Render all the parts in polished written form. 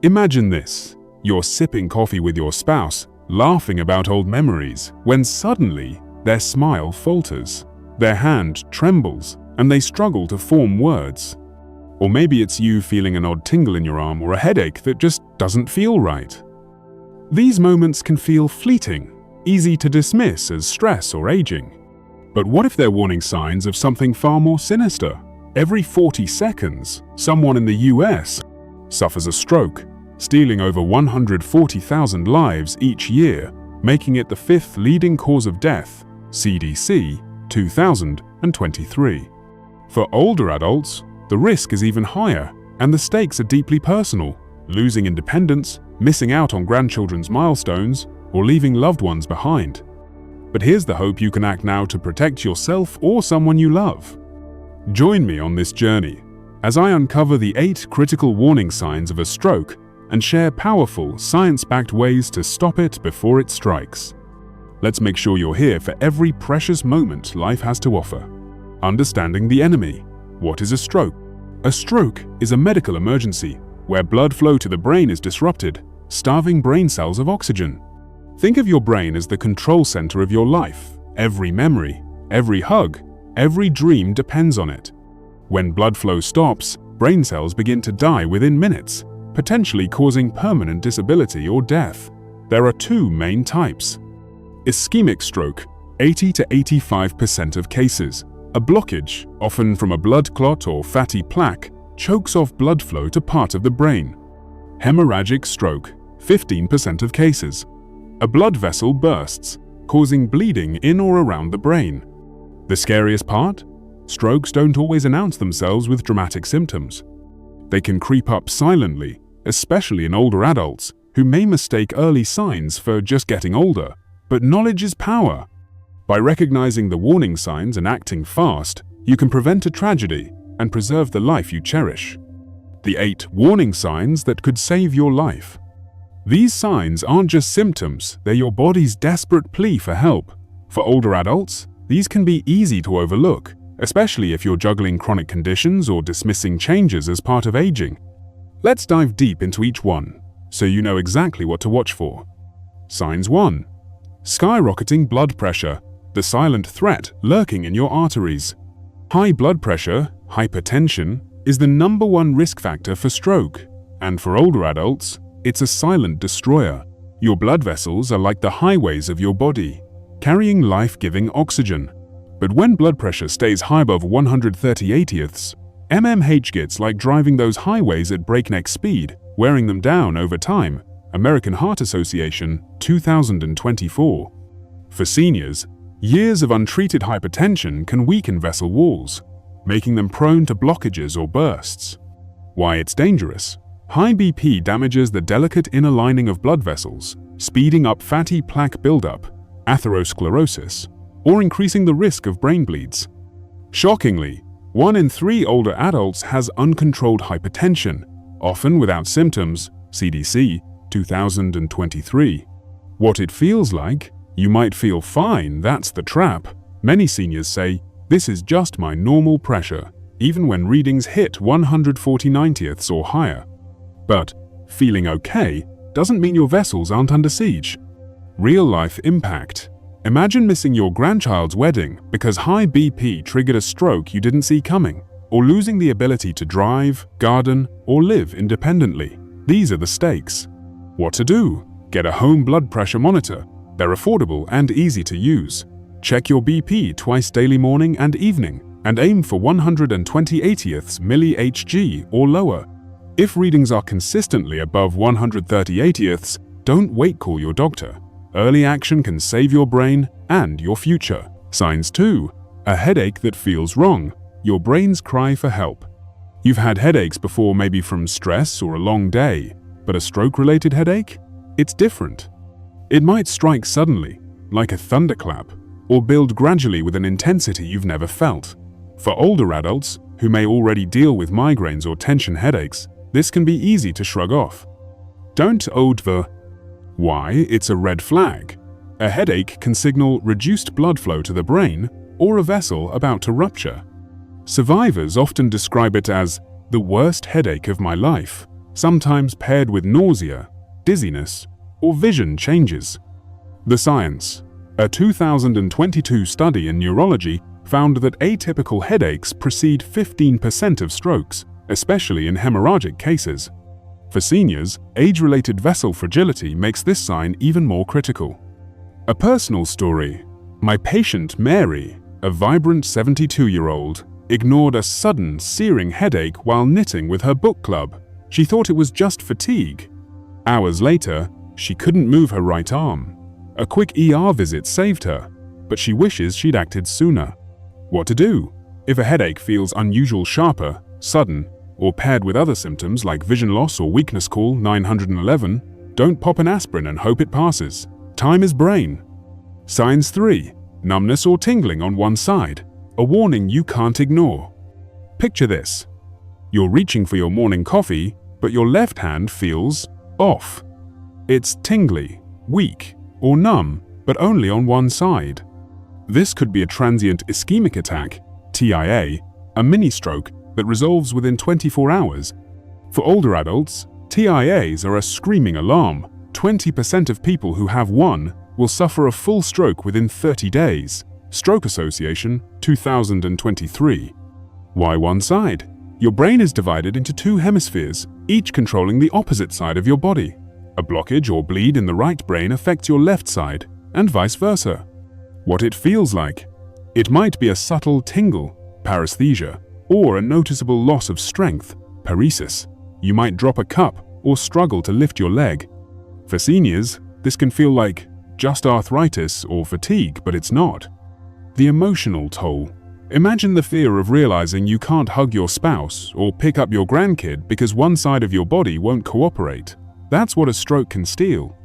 Imagine this. You're sipping coffee with your spouse, laughing about old memories, when suddenly their smile falters, their hand trembles, and they struggle to form words. Or maybe it's you feeling an odd tingle in your arm or a headache that just doesn't feel right. These moments can feel fleeting, easy to dismiss as stress or aging. But what if they're warning signs of something far more sinister? Every 40 seconds, someone in the US suffers a stroke, stealing over 140,000 lives each year, making it the 5th leading cause of death, CDC 2023. For older adults, the risk is even higher, and the stakes are deeply personal: losing independence, missing out on grandchildren's milestones, or leaving loved ones behind. But here's the hope: you can act now to protect yourself or someone you love. Join me on this journey as I uncover the 8 critical warning signs of a stroke and share powerful, science-backed ways to stop it before it strikes. Let's make sure you're here for every precious moment life has to offer. Understanding the enemy. What is a stroke? A stroke is a medical emergency where blood flow to the brain is disrupted, starving brain cells of oxygen. Think of your brain as the control center of your life. Every memory, every hug, every dream depends on it. When blood flow stops, brain cells begin to die within minutes, potentially causing permanent disability or death. There are 2 main types. Ischemic stroke, 80 to 85% of cases. A blockage, often from a blood clot or fatty plaque, chokes off blood flow to part of the brain. Hemorrhagic stroke, 15% of cases. A blood vessel bursts, causing bleeding in or around the brain. The scariest part? Strokes don't always announce themselves with dramatic symptoms. They can creep up silently, especially in older adults, who may mistake early signs for just getting older. But knowledge is power. By recognizing the warning signs and acting fast, you can prevent a tragedy and preserve the life you cherish. The 8 warning signs that could save your life. These signs aren't just symptoms, they're your body's desperate plea for help. For older adults, these can be easy to overlook, especially if you're juggling chronic conditions or dismissing changes as part of aging. Let's dive deep into each one, so you know exactly what to watch for. Signs 1. Skyrocketing blood pressure, the silent threat lurking in your arteries. High blood pressure, hypertension, is the #1 risk factor for stroke, and for older adults, it's a silent destroyer. Your blood vessels are like the highways of your body, carrying life-giving oxygen. But when blood pressure stays high above 130/80ths, mmHg gets like driving those highways at breakneck speed, wearing them down over time. American Heart Association, 2024. For seniors, years of untreated hypertension can weaken vessel walls, making them prone to blockages or bursts. Why it's dangerous? High BP damages the delicate inner lining of blood vessels, speeding up fatty plaque buildup, atherosclerosis, or increasing the risk of brain bleeds. Shockingly, 1 in 3 older adults has uncontrolled hypertension, often without symptoms, CDC 2023. What it feels like? You might feel fine, that's the trap. Many seniors say, "This is just my normal pressure," even when readings hit 140/90ths or higher. But feeling okay doesn't mean your vessels aren't under siege. Real-life impact. Imagine missing your grandchild's wedding because high BP triggered a stroke you didn't see coming, or losing the ability to drive, garden, or live independently. These are the stakes. What to do? Get a home blood pressure monitor. They're affordable and easy to use. Check your BP twice daily, morning and evening, and aim for 120/80ths mHg or lower. If readings are consistently above 130/80ths, don't wait, call your doctor. Early action can save your brain and your future. Signs 2. A headache that feels wrong. Your brain's cry for help. You've had headaches before, maybe from stress or a long day, but a stroke-related headache? It's different. It might strike suddenly, like a thunderclap, or build gradually with an intensity you've never felt. For older adults, who may already deal with migraines or tension headaches, this can be easy to shrug off. Don't over. Why? It's a red flag. A headache can signal reduced blood flow to the brain or a vessel about to rupture. Survivors often describe it as the worst headache of my life. sometimes paired with nausea, dizziness, or vision changes. The science. A 2022 study in neurology found that atypical headaches precede 15% of strokes, especially in hemorrhagic cases. For seniors, age-related vessel fragility makes this sign even more critical. A personal story. My patient Mary, a vibrant 72-year-old, ignored a sudden, searing headache while knitting with her book club. She thought it was just fatigue. Hours later, she couldn't move her right arm. A quick ER visit saved her, but she wishes she'd acted sooner. What to do? If a headache feels unusual sharper, sudden, or paired with other symptoms like vision loss or weakness, call 911. Don't pop an aspirin and hope it passes. Time is brain. Signs 3. Numbness or tingling on one side. A warning you can't ignore. Picture this. You're reaching for your morning coffee, but your left hand feels off. It's tingly, weak, or numb, but only on one side. This could be a transient ischemic attack, TIA, a mini-stroke that resolves within 24 hours. For older adults, TIAs are a screaming alarm. 20% of people who have one will suffer a full stroke within 30 days. Stroke Association, 2023. Why one side? Your brain is divided into two hemispheres, each controlling the opposite side of your body. A blockage or bleed in the right brain affects your left side, and vice versa. What it feels like. It might be a subtle tingle, paresthesia, or a noticeable loss of strength, paresis. You might drop a cup or struggle to lift your leg. For seniors, this can feel like just arthritis or fatigue, but it's not. The emotional toll. Imagine the fear of realizing you can't hug your spouse or pick up your grandkid because one side of your body won't cooperate. That's what a stroke can steal.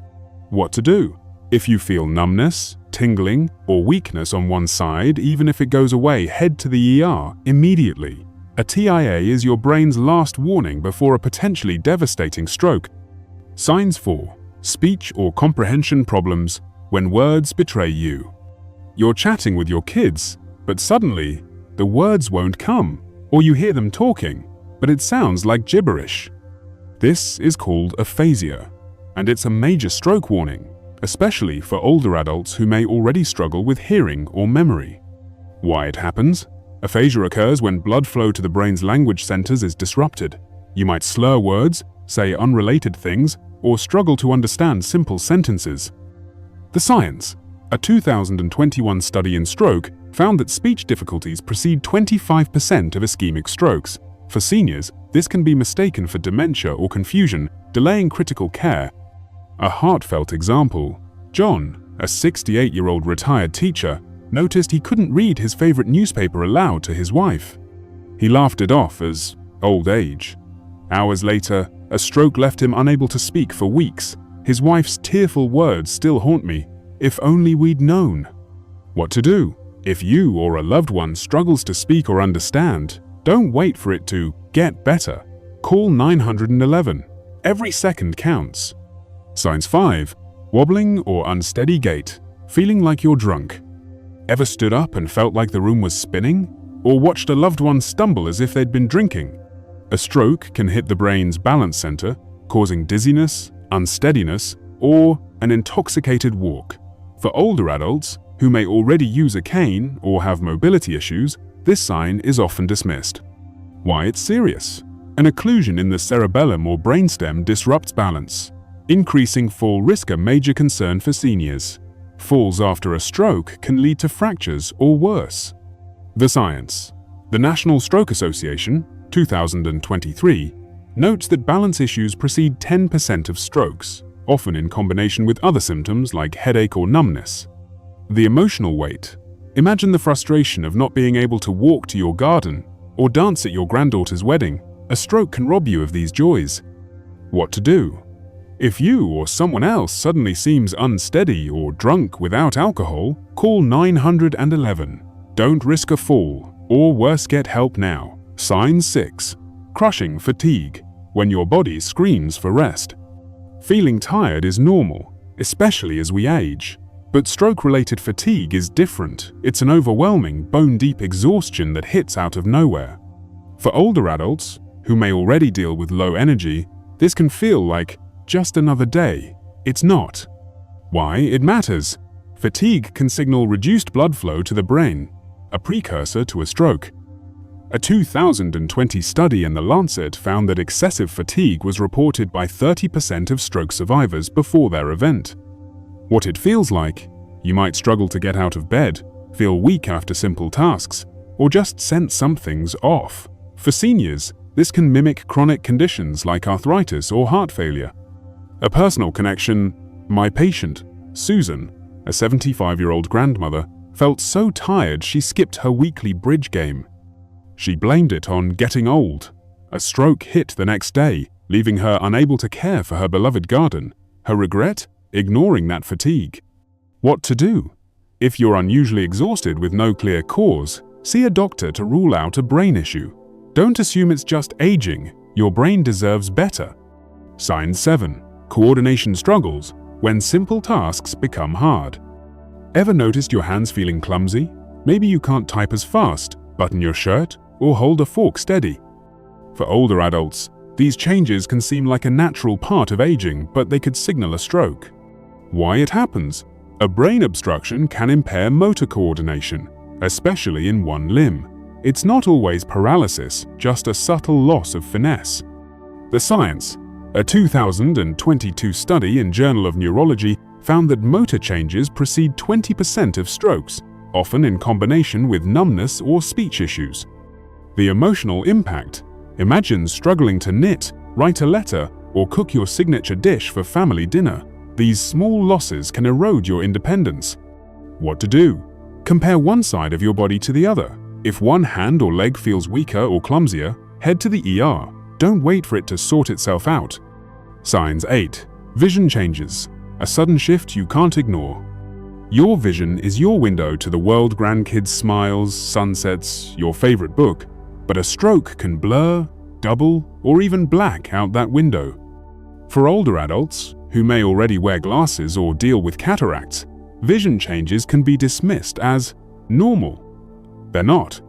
What to do? If you feel numbness, tingling, or weakness on one side, even if it goes away, head to the ER immediately. A TIA is your brain's last warning before a potentially devastating stroke. Signs 4. Speech or comprehension problems when words betray you. You're chatting with your kids, but suddenly, the words won't come, or you hear them talking, but it sounds like gibberish. This is called aphasia, and it's a major stroke warning, especially for older adults who may already struggle with hearing or memory. Why it happens? Aphasia occurs when blood flow to the brain's language centers is disrupted. You might slur words, say unrelated things, or struggle to understand simple sentences. The science. A 2021 study in stroke found that speech difficulties precede 25% of ischemic strokes. For seniors, this can be mistaken for dementia or confusion, delaying critical care. A heartfelt example. John, a 68-year-old retired teacher, noticed he couldn't read his favorite newspaper aloud to his wife. He laughed it off as old age. Hours later, a stroke left him unable to speak for weeks. His wife's tearful words still haunt me. If only we'd known. What to do? If you or a loved one struggles to speak or understand, don't wait for it to get better. Call 911. Every second counts. Signs 5. Wobbling or unsteady gait. Feeling like you're drunk. Ever stood up and felt like the room was spinning? Or watched a loved one stumble as if they'd been drinking? A stroke can hit the brain's balance center, causing dizziness, unsteadiness, or an intoxicated walk. For older adults, who may already use a cane or have mobility issues, this sign is often dismissed. Why it's serious? An occlusion in the cerebellum or brainstem disrupts balance, increasing fall risk, a major concern for seniors. Falls after a stroke can lead to fractures or worse. The science. The National Stroke Association, 2023, notes that balance issues precede 10% of strokes, often in combination with other symptoms like headache or numbness. The emotional weight. Imagine the frustration of not being able to walk to your garden or dance at your granddaughter's wedding. A stroke can rob you of these joys. What to do? If you or someone else suddenly seems unsteady or drunk without alcohol, call 911. Don't risk a fall, or worse, get help now. Sign 6. Crushing fatigue. When your body screams for rest. Feeling tired is normal, especially as we age. But stroke-related fatigue is different. It's an overwhelming, bone-deep exhaustion that hits out of nowhere. For older adults, who may already deal with low energy, This can feel like just another day. It's not. Why? It matters. Fatigue can signal reduced blood flow to the brain, a precursor to a stroke. A 2020 study in The Lancet found that excessive fatigue was reported by 30% of stroke survivors before their event. What it feels like? You might struggle to get out of bed, feel weak after simple tasks, or just sense something's off. For seniors, this can mimic chronic conditions like arthritis or heart failure. A personal connection: my patient, Susan, a 75-year-old grandmother, felt so tired she skipped her weekly bridge game. She blamed it on getting old. A stroke hit the next day, leaving her unable to care for her beloved garden. Her regret? Ignoring that fatigue. What to do? If you're unusually exhausted with no clear cause, see a doctor to rule out a brain issue. Don't assume it's just aging. Your brain deserves better. Sign 7. Coordination struggles when simple tasks become hard. Ever noticed your hands feeling clumsy? Maybe you can't type as fast, button your shirt, or hold a fork steady. For older adults, these changes can seem like a natural part of aging, but they could signal a stroke. Why it happens? A brain obstruction can impair motor coordination, especially in one limb. It's not always paralysis, just a subtle loss of finesse. The science. A 2022 study in Journal of Neurology found that motor changes precede 20% of strokes, often in combination with numbness or speech issues. The emotional impact. Imagine struggling to knit, write a letter, or cook your signature dish for family dinner. These small losses can erode your independence. What to do? Compare one side of your body to the other. If one hand or leg feels weaker or clumsier, head to the ER. Don't wait for it to sort itself out. Signs 8. Vision changes. A sudden shift you can't ignore. Your vision is your window to the world: grandkids' smiles, sunsets, your favorite book. But a stroke can blur, double, or even black out that window. For older adults, who may already wear glasses or deal with cataracts, vision changes can be dismissed as normal. They're not.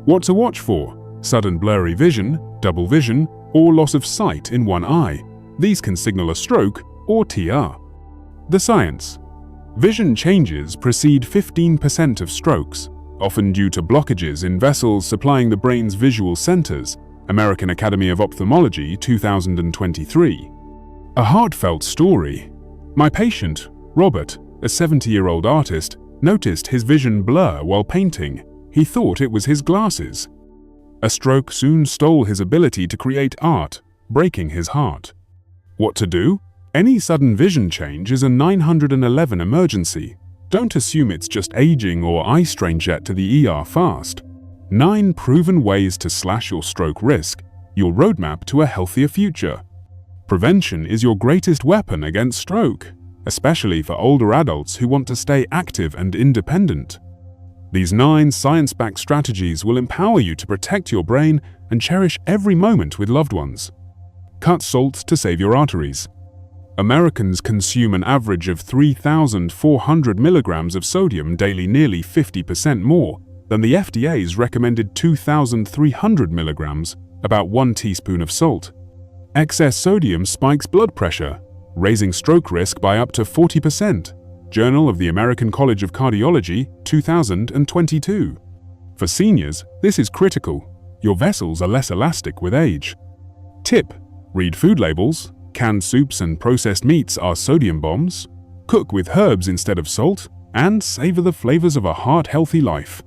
What to watch for? Sudden blurry vision, double vision, or loss of sight in one eye. These can signal a stroke or TR. The science. Vision changes precede 15% of strokes, often due to blockages in vessels supplying the brain's visual centers. American Academy of Ophthalmology, 2023. A heartfelt story. My patient, Robert, a 70-year-old artist, noticed his vision blur while painting. He thought it was his glasses. A stroke soon stole his ability to create art, breaking his heart. What to do? Any sudden vision change is a 911 emergency. Don't assume it's just aging or eye strain. Jet to the ER fast. 9 proven ways to slash your stroke risk, your roadmap to a healthier future. Prevention is your greatest weapon against stroke, especially for older adults who want to stay active and independent. These 9 science-backed strategies will empower you to protect your brain and cherish every moment with loved ones. Cut salt to save your arteries. Americans consume an average of 3,400 milligrams of sodium daily, nearly 50% more than the FDA's recommended 2,300 milligrams, about 1 teaspoon of salt. Excess sodium spikes blood pressure, raising stroke risk by up to 40%. Journal of the American College of Cardiology, 2022. For seniors, this is critical. Your vessels are less elastic with age. Tip: read food labels. Canned soups and processed meats are sodium bombs. Cook with herbs instead of salt, and savor the flavors of a heart-healthy life.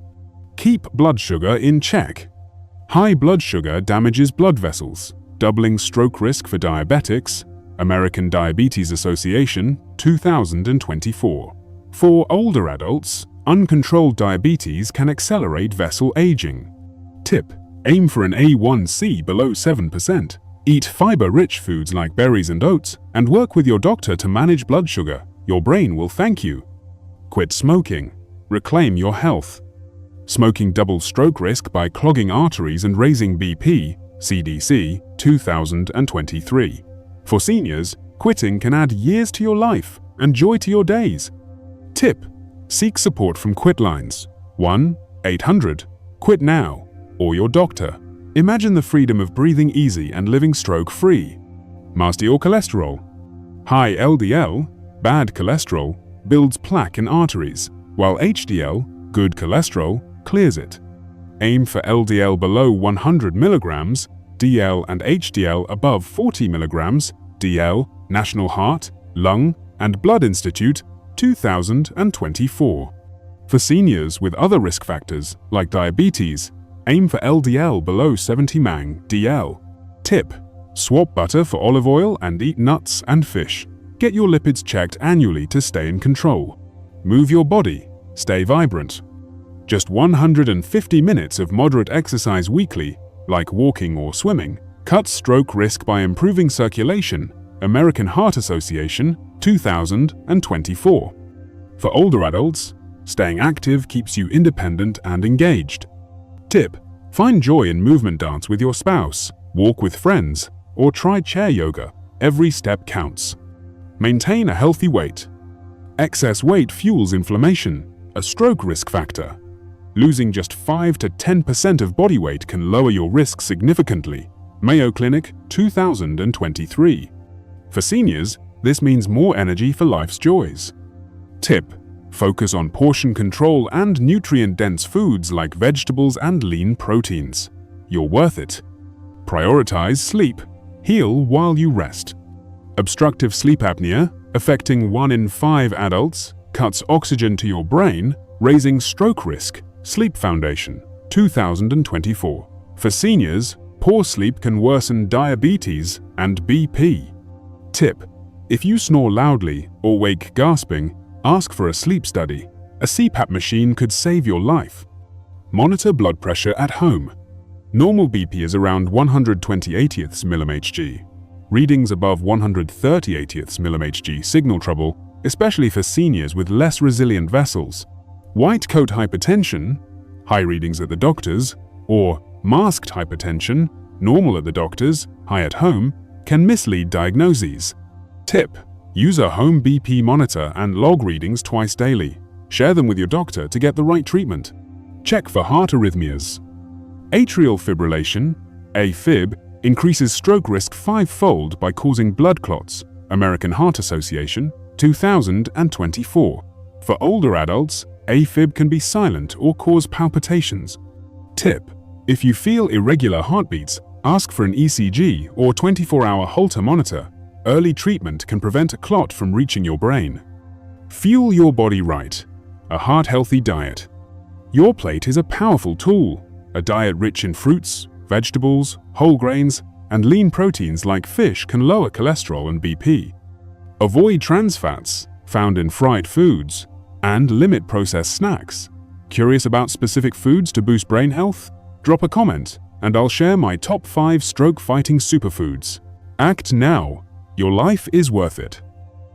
Keep blood sugar in check. High blood sugar damages blood vessels, doubling stroke risk for diabetics. American Diabetes Association, 2024. For older adults, uncontrolled diabetes can accelerate vessel aging. Tip: aim for an A1C below 7%. Eat fiber-rich foods like berries and oats, and work with your doctor to manage blood sugar. Your brain will thank you. Quit smoking. Reclaim your health. Smoking doubles stroke risk by clogging arteries and raising BP, CDC, 2023. For seniors, quitting can add years to your life and joy to your days. Tip: seek support from quit lines. 1-800-QUIT NOW, or your doctor. Imagine the freedom of breathing easy and living stroke-free. Master your cholesterol. High LDL, bad cholesterol, builds plaque in arteries, while HDL, good cholesterol, clears it. Aim for LDL below 100 mg, DL and HDL above 40 mg, DL, National Heart, Lung, and Blood Institute, 2024. For seniors with other risk factors, like diabetes, aim for LDL below 70 mg, DL. Tip: swap butter for olive oil and eat nuts and fish. Get your lipids checked annually to stay in control. Move your body. Stay vibrant. Just 150 minutes of moderate exercise weekly, like walking or swimming, cuts stroke risk by improving circulation. American Heart Association, 2024. For older adults, staying active keeps you independent and engaged. Tip: find joy in movement dance with your spouse, walk with friends, or try chair yoga. Every step counts. Maintain a healthy weight. Excess weight fuels inflammation, a stroke risk factor. Losing just 5 to 10% of body weight can lower your risk significantly. Mayo Clinic, 2023. For seniors, this means more energy for life's joys. Tip: focus on portion control and nutrient-dense foods like vegetables and lean proteins. You're worth it. Prioritize sleep. Heal while you rest. Obstructive sleep apnea, affecting 1 in 5 adults, cuts oxygen to your brain, raising stroke risk. Sleep Foundation, 2024. For seniors, poor sleep can worsen diabetes and BP. Tip: if you snore loudly or wake gasping, ask for a sleep study. A CPAP machine could save your life. Monitor blood pressure at home. Normal BP is around 120/80ths mmHg. Readings above 130/80ths mmHg signal trouble, especially for seniors with less resilient vessels. White coat hypertension, high readings at the doctor's, or masked hypertension, normal at the doctor's, high at home, can mislead diagnoses. Tip: use a home BP monitor and log readings twice daily. Share them with your doctor to get the right treatment. Check for heart arrhythmias. Atrial fibrillation, AFib, increases stroke risk 5-fold by causing blood clots. American Heart Association, 2024. For older adults, AFib can be silent or cause palpitations. Tip: if you feel irregular heartbeats, ask for an ECG or 24-hour Holter monitor. Early treatment can prevent a clot from reaching your brain. Fuel your body right. A heart-healthy diet. Your plate is a powerful tool. A diet rich in fruits, vegetables, whole grains, and lean proteins like fish can lower cholesterol and BP. Avoid trans fats found in fried foods and limit processed snacks. Curious about specific foods to boost brain health? Drop a comment and I'll share my top 5 stroke-fighting superfoods. Act now. Your life is worth it.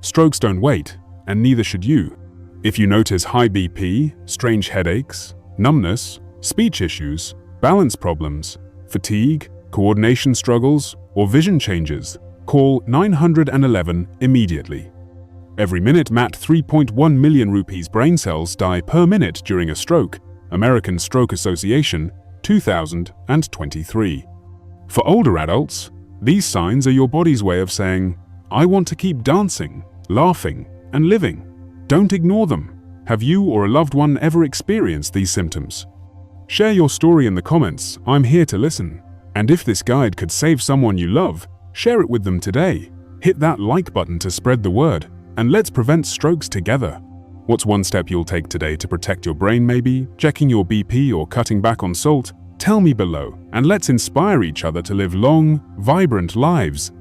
Strokes don't wait, and neither should you. If you notice high BP, strange headaches, numbness, speech issues, balance problems, fatigue, coordination struggles, or vision changes, call 911 immediately. Every minute, 3.1 million rupees brain cells die per minute during a stroke. American Stroke Association, 2023. For older adults, these signs are your body's way of saying, I want to keep dancing, laughing, and living. Don't ignore them. Have you or a loved one ever experienced these symptoms? Share your story in the comments. I'm here to listen. And if this guide could save someone you love, share it with them today. Hit that like button to spread the word, and let's prevent strokes together. What's one step you'll take today to protect your brain maybe? Checking your BP or cutting back on salt? Tell me below, and let's inspire each other to live long, vibrant lives.